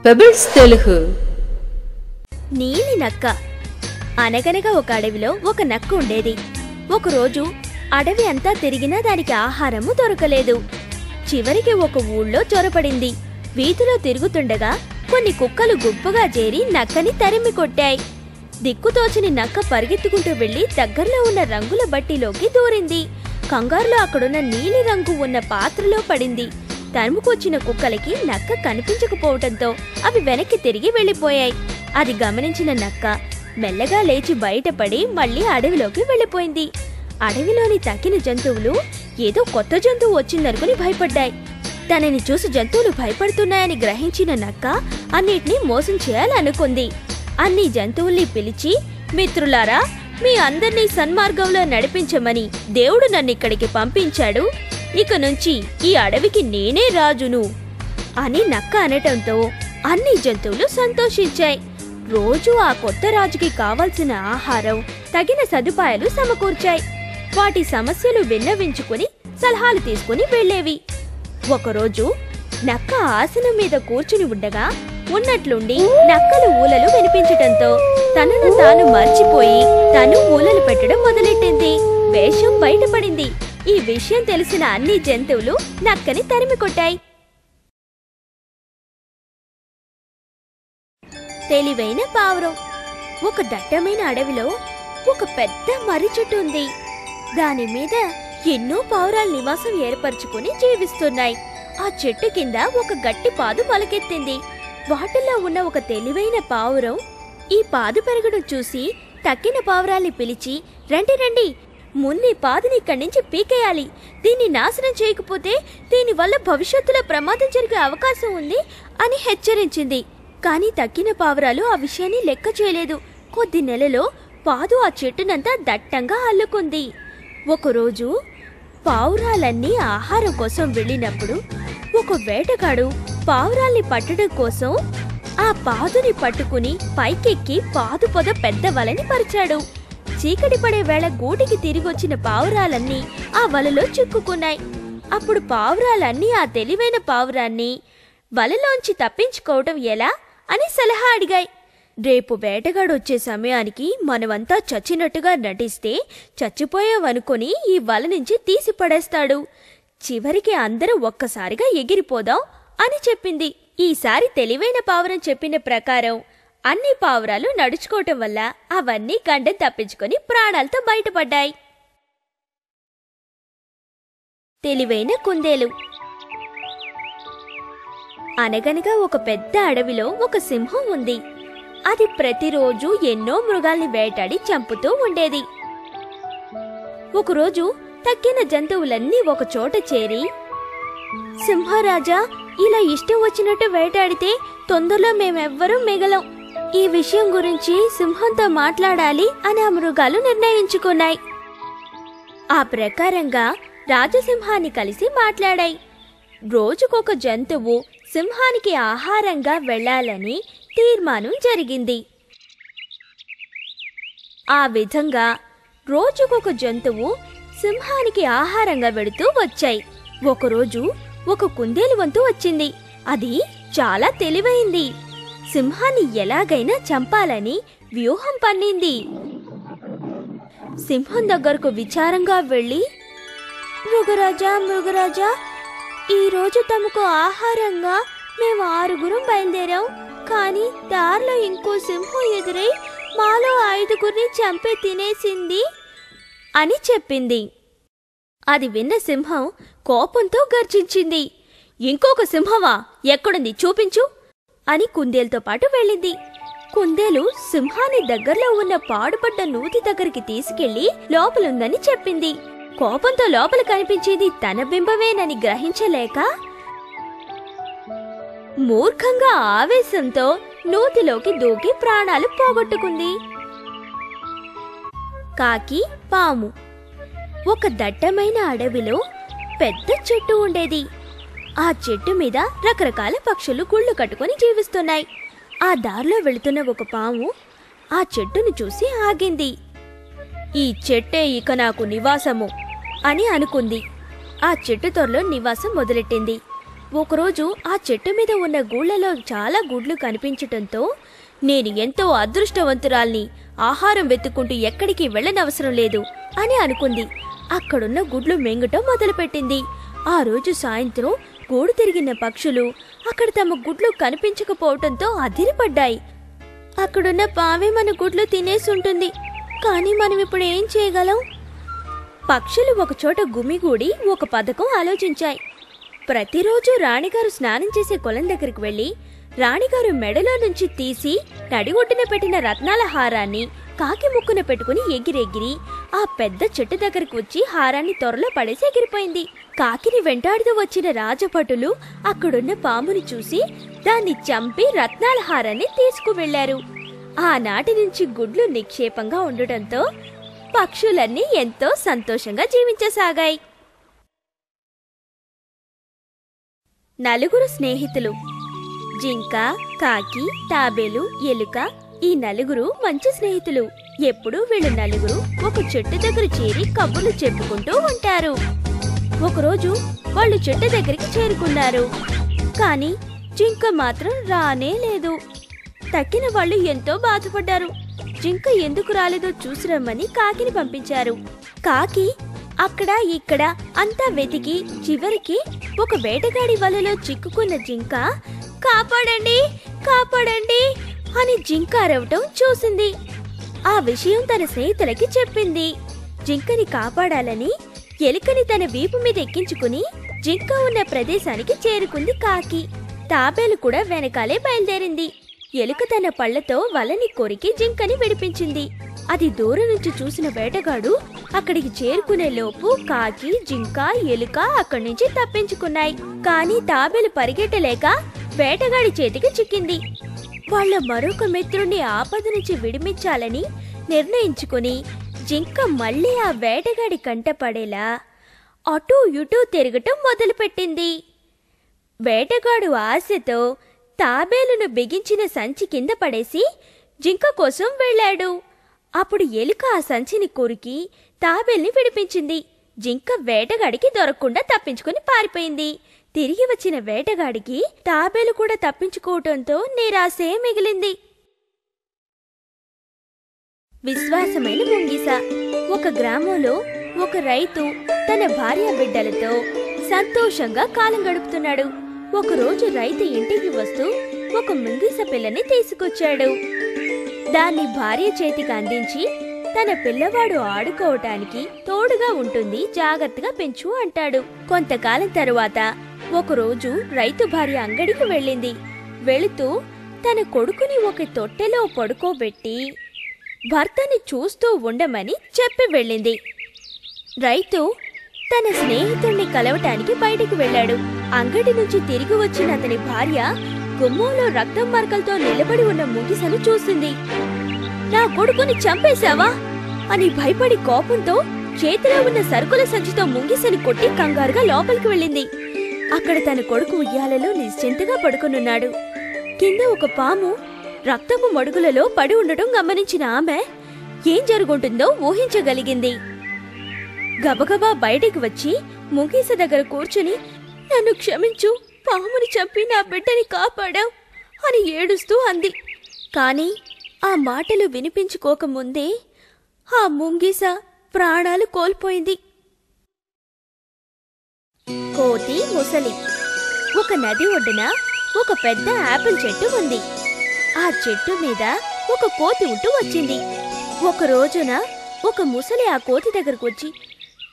Pebbles Telugu. నీలి నక్క. అనగనగా ఒక అడవిలో ఒక నక్క ఉండేది. ఒకరోజు అడవి అంతా తిరిగినా దానికి ఆహారము దొరకలేదు. చివరికి ఒక ఊళ్ళో చొరపడింది. వీధిలో తిరుగుతుండగా కొన్ని కుక్కలు గుంపుగా చేరి నక్కని తరిమి కొట్టాయి. దిక్కుతోచని నక్క పరిగెత్తుకుంటూ వెళ్లి దగ్గరలో ఉన్న రంగుల బట్టిలోకి దూరింది. కంగారులో అక్కడున్న నీలి రంగు ఉన్న పాత్రలో పడింది. తరుముకొచ్చిన కుక్కలకి నక్క కనిపించకపోవటంతో అవి వెనక్కి తిరిగి వెళ్లిపోయాయి. అది గమనించిన నక్క మెల్లగా లేచి బయటపడి మళ్లీ అడవిలోకి వెళ్లిపోయింది. అడవిలోని తక్కిన జంతువులు ఏదో కొత్త జంతువు వచ్చిందనుకుని భయపడ్డాయి. తనని చూసి జంతువులు భయపడుతున్నాయని గ్రహించిన నక్క అన్నిటినీ మోసం చేయాలనుకుంది. అన్ని జంతువుల్ని పిలిచి, మిత్రులారా, మీ అందర్నీ సన్మార్గంలో నడిపించమని దేవుడు నన్నిక్కడికి పంపించాడు. ఇక నుంచి ఈ అడవికి నేనే రాజును అని నక్క అనటంతో అన్ని జంతువులు సంతోషించాయి. రోజు ఆ కొత్త రాజుకి కావలసిన ఆహారం, తగిన సదుపాయాలు సమకూర్చాయి. వాటి సమస్యలు విన్నవించుకుని సలహాలు తీసుకుని వెళ్లేవి. ఒకరోజు నక్క ఆసనం మీద కూర్చుని ఉండగా ఉన్నట్లుండి నక్కలు ఊలలు వినిపించటంతో తనను తాను మర్చిపోయి తను ఊలలు పెట్టడం మొదలెట్టింది. వేషం బయటపడింది. ఈ విషయం తెలిసిన అన్ని జంతువులు నక్కని తరిమి కొట్టాయి. తెలివైన పావురం. ఒక దట్టమైన అడవిలో ఒక పెద్ద మర్రి చెట్టు ఉంది. దాని మీద ఎన్నో పావురాలు నివాసం ఏర్పరచుకుని జీవిస్తున్నాయి. ఆ చెట్టు కింద ఒక గట్టి పాదు మొలకెత్తింది. వాటిలో ఉన్న ఒక తెలివైన పావురం ఈ పాదు పెరగడం చూసి తక్కిన పావురాల్ని పిలిచి, రండి రండి, ముందు పాదుని ఇక్కడి నుంచి పీకేయాలి. దీన్ని నాశనం చేయకపోతే దీనివల్ల భవిష్యత్తులో ప్రమాదం జరిగే అవకాశం ఉంది అని హెచ్చరించింది. కానీ తక్కిన పావురాలు ఆ విషయాన్ని లెక్క చేయలేదు. కొద్ది నెలలో పాదు ఆ చెట్టునంతా దట్టంగా అల్లుకుంది. ఒకరోజు పావురాలన్నీ ఆహారం కోసం వెళ్ళినప్పుడు ఒక వేటగాడు పావురాల్ని పట్టడం కోసం ఆ పాదుని పట్టుకుని పైకెక్కి పాదు పొద పెద్ద వలని పరిచాడు. చీకటి పడే వేళ గూటికి తిరిగొచ్చిన పావురాలన్నీ ఆ వలలో చిక్కుకున్నాయి. అప్పుడు పావురాలన్నీ ఆ తెలివైన పావురాన్ని వలలోంచి తప్పించుకోవటం ఎలా అని సలహా అడిగాయి. రేపు వేటగాడొచ్చే సమయానికి మనమంతా చచ్చినట్టుగా నటిస్తే చచ్చిపోయావనుకొని ఈ వల నుంచి తీసి పడేస్తాడు. చివరికి అందరూ ఒక్కసారిగా ఎగిరిపోదాం అని చెప్పింది. ఈసారి తెలివైన పావురం చెప్పిన ప్రకారం అన్ని పావురాలు నడుచుకోవటం వల్ల అవన్నీ గండం తప్పించుకొని ప్రాణాలతో బయటపడ్డాయి. తెలివైన కుందేలు. అనగనగా ఒక పెద్ద అడవిలో ఒక సింహం ఉంది. అది ప్రతిరోజు ఎన్నో మృగాల్ని వేటాడి చంపుతూ ఉండేది. ఒకరోజు తక్కిన జంతువులన్నీ ఒక చోట చేరి, సింహరాజా, ఇలా ఇష్టం వచ్చినట్టు వేటాడితే తొందరలో మేమెవ్వరూ మిగలం. ఈ విషయం గురించి సింహంతో మాట్లాడాలి అని ఆ మృగాలు నిర్ణయించుకున్నాయి. ఆ ప్రకారంగా రాజసింహాన్ని కలిసి మాట్లాడాయి. రోజుకొక జంతువు సింహానికి ఆహారంగా వెళ్లాలని తీర్మానం జరిగింది. ఆ విధంగా రోజుకొక జంతువు సింహానికి ఆహారంగా వెడుతూ వచ్చాయి. ఒకరోజు ఒక కుందేలు వంతు వచ్చింది. అది చాలా తెలివైంది. సింహాన్ని ఎలాగైనా చంపాలని వ్యూహం పన్నింది. సింహం దగ్గరకు విచారంగా వెళ్లి, మృగరాజా, మృగరాజా, ఈరోజు తమకు ఆహారంగా మేము 6 బయలుదేరాం. కానీ దారిలో ఇంకో సింహం ఎదురై మాలో 5 చంపే తినేసింది అని చెప్పింది. అది విన్న సింహం కోపంతో గర్జించింది. ఇంకొక సింహమా? ఎక్కడుంది చూపించు అని కుందేలుతో పాటు వెళ్ళింది. కుందేలు సింహాన్ని దగ్గరలో ఉన్న పాడుపడ్డ నూతి దగ్గరికి తీసుకెళ్లి లోపలుందని చెప్పింది. కోపంతో లోపల కనిపించేది తన బింబమేనని గ్రహించలేక మూర్ఖంగా ఆవేశంతో నూతిలోకి దూకి ప్రాణాలు పోగొట్టుకుంది. కాకి, పాము. ఒక దట్టమైన అడవిలో పెద్ద చెట్టు ఉండేది. ఆ చెట్టు మీద రకరకాల పక్షులు గుళ్ళు కట్టుకుని జీవిస్తున్నాయి. ఆ దారిలో వెళుతున్న ఒక పాము ఆ చెట్టును చూసి ఆగింది. ఈ చెట్టే ఇక నాకు నివాసము అని అనుకుంది. ఆ చెట్టు త్వరలో నివాసం మొదలెట్టింది. ఒకరోజు ఆ చెట్టు మీద ఉన్న గూళ్ళలో చాలా గుడ్లు కనిపించటంతో నేను ఎంతో అదృష్టవంతురాల్ని, ఆహారం వెతుక్కుంటూ ఎక్కడికి వెళ్ళనవసరం లేదు అని అనుకుంది. అక్కడున్న గుడ్లు మెంగటం మొదలుపెట్టింది. ఆ రోజు సాయంత్రం గూడు తిరిగిన పక్షులు అక్కడ తమ గుడ్లు కనిపించకపోవటంతో అదిరిపడ్డాయి. అక్కడున్న పావే మన గుడ్లు తినేసుంటుంది, కానీ మనం ఇప్పుడు ఏం చేయగలం? పక్షులు ఒకచోట గుమిగూడి ఒక పథకం ఆలోచించాయి. ప్రతిరోజు రాణిగారు స్నానం చేసే కొలం దగ్గరికి వెళ్లి రాణిగారు మెడలో నుంచి తీసి నడిగొడ్డున పెట్టిన రత్నాల హారాన్ని కాకి ముక్కున పెట్టుకుని ఎగిరెగిరి ఆ పెద్ద చెట్టు దగ్గరికి వచ్చి హారాన్ని త్వరలో పడేసి ఎగిరిపోయింది. కాకిని వెంటాడుతూ వచ్చిన రాజభటులు అక్కడున్న పాముని చూసి దాన్ని చంపి రత్నాల హారాన్ని తీసుకువెళ్లారు. ఆనాటి నుంచి గుడ్లు నిక్షేపంగా ఉండటంతో పక్షులన్నీ ఎంతో సంతోషంగా జీవించసాగాయి. నలుగురు స్నేహితులు. జింక, కాకి, తాబేలు, ఎలుక ఈ నలుగురు మంచి స్నేహితులు. ఎప్పుడూ వీళ్ళు నలుగురు ఒక చెట్టు దగ్గర చేరి కబుర్లు చెప్పుకుంటూ ఉంటారు. ఒకరోజు వాళ్ళు చెట్టు దగ్గరికి చేరుకున్నారు. కానీ జింక మాత్రం రానే లేదు. తక్కిన వాళ్ళు ఎంతో బాధపడ్డారు. జింక ఎందుకు రాలేదో చూసిరమ్మని కాకిని పంపించారు. కాకి అక్కడ ఇక్కడ అంతా వెతికి చివరికి ఒక వేటగాడి వలలో చిక్కుకున్న జింక కాపాడండి కాపాడండి అని జింక అరవటం చూసింది. ఆ విషయం తన స్నేహితులకి చెప్పింది. జింకని కాపాడాలని ఎలుకని తన వీపు మీద ఎక్కించుకుని జింక ఉన్న ప్రదేశానికి చేరుకుంది కాకి. తాబేలు కూడా వెనకాలే బయలుదేరింది. ఎలుక తన పళ్లతో వలని కొరికి జింకని విడిపించింది. అది దూరం నుంచి చూసిన వేటగాడు అక్కడికి చేరుకునే లోపు కాకి, జింక, ఎలుక అక్కడి నుంచి తప్పించుకున్నాయి. కానీ తాబేలు పరిగెట్టలేక వేటగాడి చేతికి చిక్కింది. వాళ్ళ మరొక మిత్రుణ్ణి ఆపద నుంచి విడిపించాలని నిర్ణయించుకుని జింక మళ్ళీ ఆ వేటగాడి కంటపడేలా అటూ ఇటూ తిరగటం మొదలుపెట్టింది. వేటగాడు ఆశతో తాబేలును బిగించిన సంచి కింద పడేసి జింక కోసం వెళ్ళాడు. అప్పుడు ఎలుక ఆ సంచిని కొరికి తాబేల్ని విడిపించింది. జింక వేటగాడికి దొరకకుండా తప్పించుకుని పారిపోయింది. తిరిగి వచ్చిన వేటగాడికి తాబేలు కూడా తప్పించుకోవటంతో నిరాశే మిగిలింది. విశ్వాసమైన ముంగిస. ఒక గ్రామంలో ఒక రైతు తన భార్య బిడ్డలతో సంతోషంగా కాలం గడుపుతున్నాడు. ఒకరోజు రైతు ఇంటికి వస్తూ ఒక ముంగిస పిల్లని తీసుకొచ్చాడు. దాన్ని భార్య చేతికి అందించి తన పిల్లవాడు ఆడుకోవటానికి తోడుగా ఉంటుంది, జాగ్రత్తగా పెంచు అంటాడు. కొంతకాలం తరువాత ఒకరోజు రైతు భార్య అంగడికి వెళ్ళింది. వెళుతూ తన కొడుకుని ఒక తొట్టెలో పడుకోబెట్టి భర్తని చూస్తూ ఉండమని చెప్పి వెళ్ళింది. రైతు తన స్నేహితుణ్ణి కలవటానికి బయటికి వెళ్ళాడు. అంగడి నుంచి తిరిగి వచ్చిన అతని భార్య గుమ్మంలో రక్తం మరకలతో నిలబడి ఉన్న ముంగిసను చూసింది. నా కొడుకుని చంపేశావా అని భయపడి కోపంతో చేతిలో ఉన్న సరుకుల సంచితో ముంగిసని కొట్టి కంగారుగా లోపలికి వెళ్ళింది. అక్కడ తన కొడుకు ఉయ్యాలలో నిశ్చింతగా పడుకునున్నాడు. కింద ఒక పాము రక్తపు మడుగులలో పడి ఉండటం గమనించిన ఆమె ఏం జరుగుంటుందో ఊహించగలిగింది. గబగబా బయటికి వచ్చి ముంగిస దగ్గర కూర్చుని నన్ను క్షమించు, పాముని చంపి నా బిడ్డని కాపాడావు అని ఏడుస్తూ అంది. కాని ఆ మాటలు వినిపించుకోకముందే ఆ ముంగిస ప్రాణాలు కోల్పోయింది. కోతి, ముసలి. ఒక నది ఒడ్డున ఒక పెద్ద ఆపిల్ చెట్టు ఉంది. ఆ చెట్టు మీద ఒక కోతి ఉంటూ వచ్చింది. ఒక రోజున ఒక ముసలి ఆ కోతి దగ్గరకు వచ్చి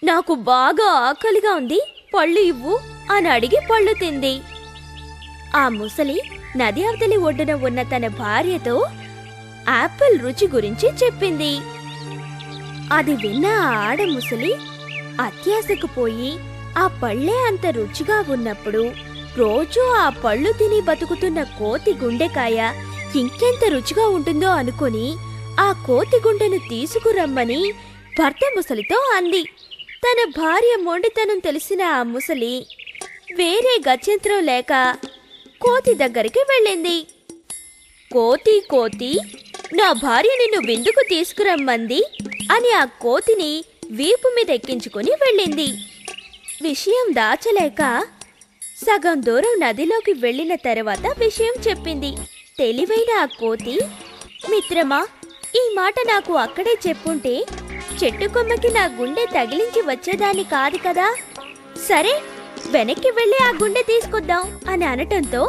నాకు బాగా ఆకలిగా ఉంది, పళ్ళు ఇవ్వు అని అడిగి పళ్ళు తింది. ఆ ముసలి నది అవతలి ఒడ్డున ఉన్న తన భార్యతో ఆపిల్ రుచి గురించి చెప్పింది. అది విన్న ఆ ఆడ ముసలి అత్యాశకు పోయి ఆ పళ్ళే అంత రుచిగా ఉన్నప్పుడు రోజూ ఆ పళ్ళు తిని బతుకుతున్న కోతి గుండెకాయ ఇంకెంత రుచిగా ఉంటుందో అనుకుని ఆ కోతి గుండెను తీసుకురమ్మని భర్త ముసలితో అంది. తన భార్య మొండితనం తెలిసిన ఆ ముసలి వేరే గత్యంతరం లేక కోతి దగ్గరికి వెళ్ళింది. కోతి కోతి, నా భార్య నిన్ను విందుకు తీసుకురమ్మంది అని ఆ కోతిని వీపు మీద ఎక్కించుకుని వెళ్ళింది. విషయం దాచలేక సగం దూరం నదిలోకి వెళ్లిన తర్వాత విషయం చెప్పింది. తెలివైన ఆ కోతి, మిత్రమా, ఈ మాట నాకు అక్కడే చెప్పుంటే చెట్టు కొమ్మకి నా గుండె తగిలించి వచ్చేదాన్ని కాదు కదా. సరే, వెనక్కి వెళ్లి ఆ గుండె తీసుకొద్దాం అని అనటంతో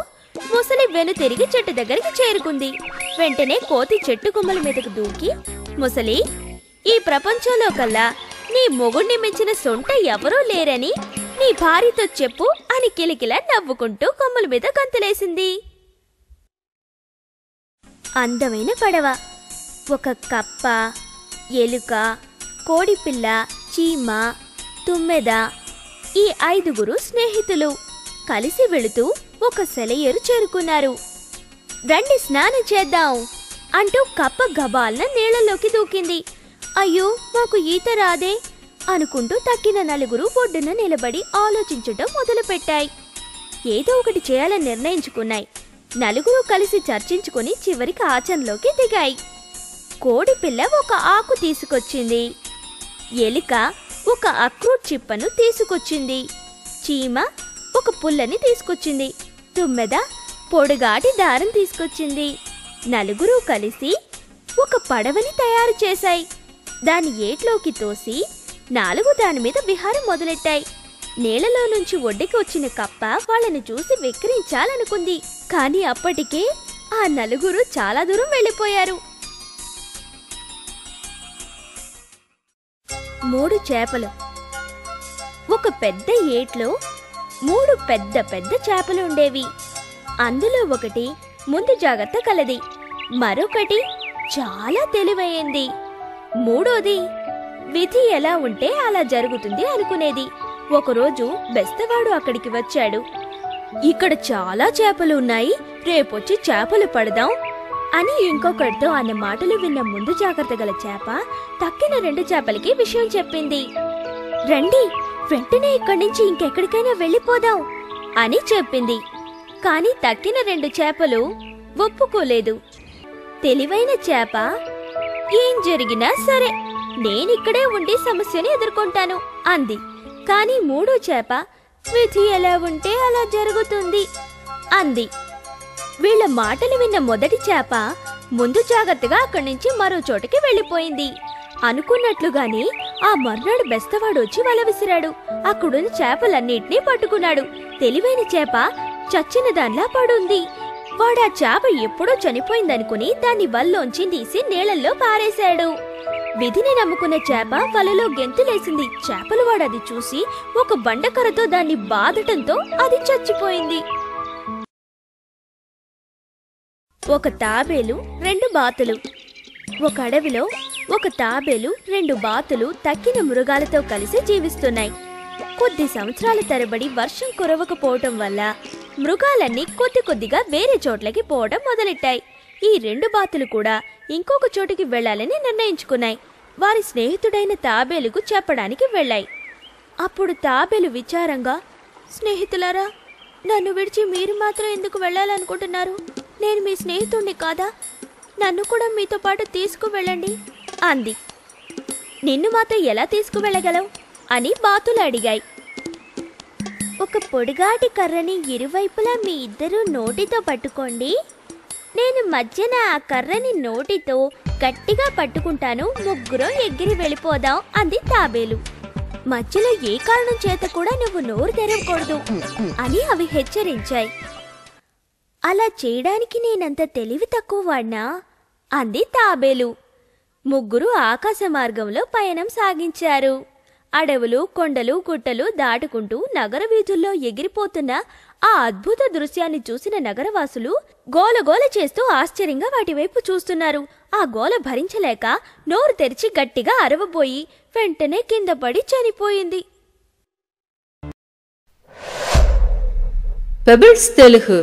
ముసలి వెనుతిరిగి చెట్టు దగ్గరికి చేరుకుంది. వెంటనే కోతి చెట్టు కొమ్మల మీదకు దూకి, ముసలి, ఈ ప్రపంచంలో కల్లా నీ మొగుణ్ణి మించిన సొంట ఎవరూ లేరని నీ భార్యతో చెప్పు అని కిలకిలా నవ్వుకుంటూ కొమ్మల మీద గంతులేసింది. అందమైన పడవ. ఒక కప్ప, ఎలుక, కోడిపిల్ల, చీమ, తుమ్మెద, ఈ 5 స్నేహితులు కలిసి వెళుతూ ఒక సెలయేరు చేరుకున్నారు. రండి స్నానం చేద్దాం అంటూ కప్ప గబాల్న నీళ్లలోకి దూకింది. అయ్యో, మాకు ఈత రాదే అనుకుంటూ తక్కిన 4 ఒడ్డున నిలబడి ఆలోచించటం మొదలుపెట్టాయి. ఏదో ఒకటి చేయాలని నిర్ణయించుకున్నాయి. 4 కలిసి చర్చించుకుని చివరికి ఆచరణలోకి దిగాయి. కోడిపిల్ల ఒక ఆకు తీసుకొచ్చింది. ఎలుక ఒక అక్రూట్ చిప్పను తీసుకొచ్చింది. చీమ ఒక పుల్లని తీసుకొచ్చింది. తుమ్మెద పొడుగాటి దారం తీసుకొచ్చింది. 4 కలిసి ఒక పడవని తయారు చేశాయి. దాని ఏట్లోకి తోసి 4 దాని మీద విహారం మొదలెట్టాయి. నీళ్లలో నుంచి ఒడ్డుకి వచ్చిన కప్ప వాళ్ళని చూసి వెక్కిరించాలనుకుంది. కాని అప్పటికే ఆ 4 చాలా దూరం వెళ్ళిపోయారు. 3 చేపలు. ఒక పెద్ద ఏట్లో 3 పెద్ద పెద్ద చేపలు ఉండేవి. అందులో ఒకటి ముందు జాగ్రత్త కలది, మరొకటి చాలా తెలివైంది, మూడోది విధి ఎలా ఉంటే అలా జరుగుతుంది అనుకునేది. ఒకరోజు బెస్తవాడు అక్కడికి వచ్చాడు. ఇక్కడ చాలా చేపలు ఉన్నాయి, రేపొచ్చి చేపలు పడదాం అని ఇంకొకటితో అన్న మాటలు విన్న ముందు జాగ్రత్త గల చేప తక్కిన 2 చేపలకి విషయం చెప్పింది. రండి, వెంటనే ఇక్కడి నుంచి ఇంకెక్కడికైనా వెళ్ళిపోదాం అని చెప్పింది. కాని తక్కిన 2 చేపలు ఒప్పుకోలేదు. తెలివైన చేప, ఏం జరిగినా సరే నేనిక్కడే ఉండి సమస్యని ఎదుర్కొంటాను అంది. కాని 3వ చేప, విధి ఎలా ఉంటే అలా జరుగుతుంది అంది. వీళ్ల మాటలు విన్న మొదటి చేప ముందు జాగ్రత్తగా అక్కడి నుంచి మరో చోటకి వెళ్ళిపోయింది. అనుకున్నట్లుగానే ఆ మర్నాడు బెస్తవాడు వచ్చి వల విసిరాడు. అక్కడున్న చేపలన్నిటినీ పట్టుకున్నాడు. తెలివైన చేప చచ్చిన దానిలా పడుంది. వాడా చేప ఎప్పుడో చనిపోయిందనుకుని దాన్ని వల్లోంచి తీసి నీళ్లలో పారేశాడు. విధిని నమ్ముకున్న చేప వలలో గెంతులేసింది. చేపలు వాడది చూసి ఒక బండకర్రతో దాన్ని బాదటంతో అది చచ్చిపోయింది. ఒక తాబేలు, 2 బాతులు. ఒక అడవిలో ఒక తాబేలు, 2 బాతులు తక్కిన మృగాలతో కలిసి జీవిస్తున్నాయి. కొద్ది సంవత్సరాల తరబడి వర్షం కురవకపోవటం వల్ల మృగాలన్నీ కొద్ది కొద్దిగా వేరే చోట్లకి పోవడం మొదలెట్టాయి. ఈ 2 బాతులు కూడా ఇంకొక చోటికి వెళ్లాలని నిర్ణయించుకున్నాయి. వారి స్నేహితుడైన తాబేలుకు చెప్పడానికి వెళ్ళాయి. అప్పుడు తాబేలు విచారంగా, స్నేహితులారా, నన్ను విడిచి మీరు మాత్రం ఎందుకు వెళ్ళాలనుకుంటున్నారు? నేను మీ స్నేహితుణ్ణి కాదా? నన్ను కూడా మీతో పాటు తీసుకువెళ్ళండి అంది. నిన్ను మాత్రం ఎలా తీసుకువెళ్ళగలవు అని బాతులు అడిగాయి. ఒక పొడిగాటి కర్రని ఇరువైపులా మీ ఇద్దరూ నోటితో పట్టుకోండి. నేను మధ్యన ఆ కర్రని నోటితో గట్టిగా పట్టుకుంటాను. ముగ్గురు ఎగిరి వెళ్ళిపోదాం అంది తాబేలు. మధ్యలో ఏ కారణం చేత కూడా నువ్వు నోరు తెరవకూడదు అని అవి హెచ్చరించాయి. అలా చేయడానికి నేనంత తెలివి తక్కువ వాడినా అంది తాబేలు. ముగ్గురు ఆకాశ మార్గంలో పయనం సాగించారు. అడవులు, కొండలు, గుట్టలు దాటుకుంటూ నగర వీధుల్లో ఎగిరిపోతున్న ఆ అద్భుత దృశ్యాన్ని చూసిన నగరవాసులు గోలగోల చేస్తూ ఆశ్చర్యంగా వాటివైపు చూస్తున్నారు. ఆ గోల భరించలేక నోరు తెరిచి గట్టిగా అరవబోయి వెంటనే కింద పడి చనిపోయింది. పెబిల్స్ తెలుగు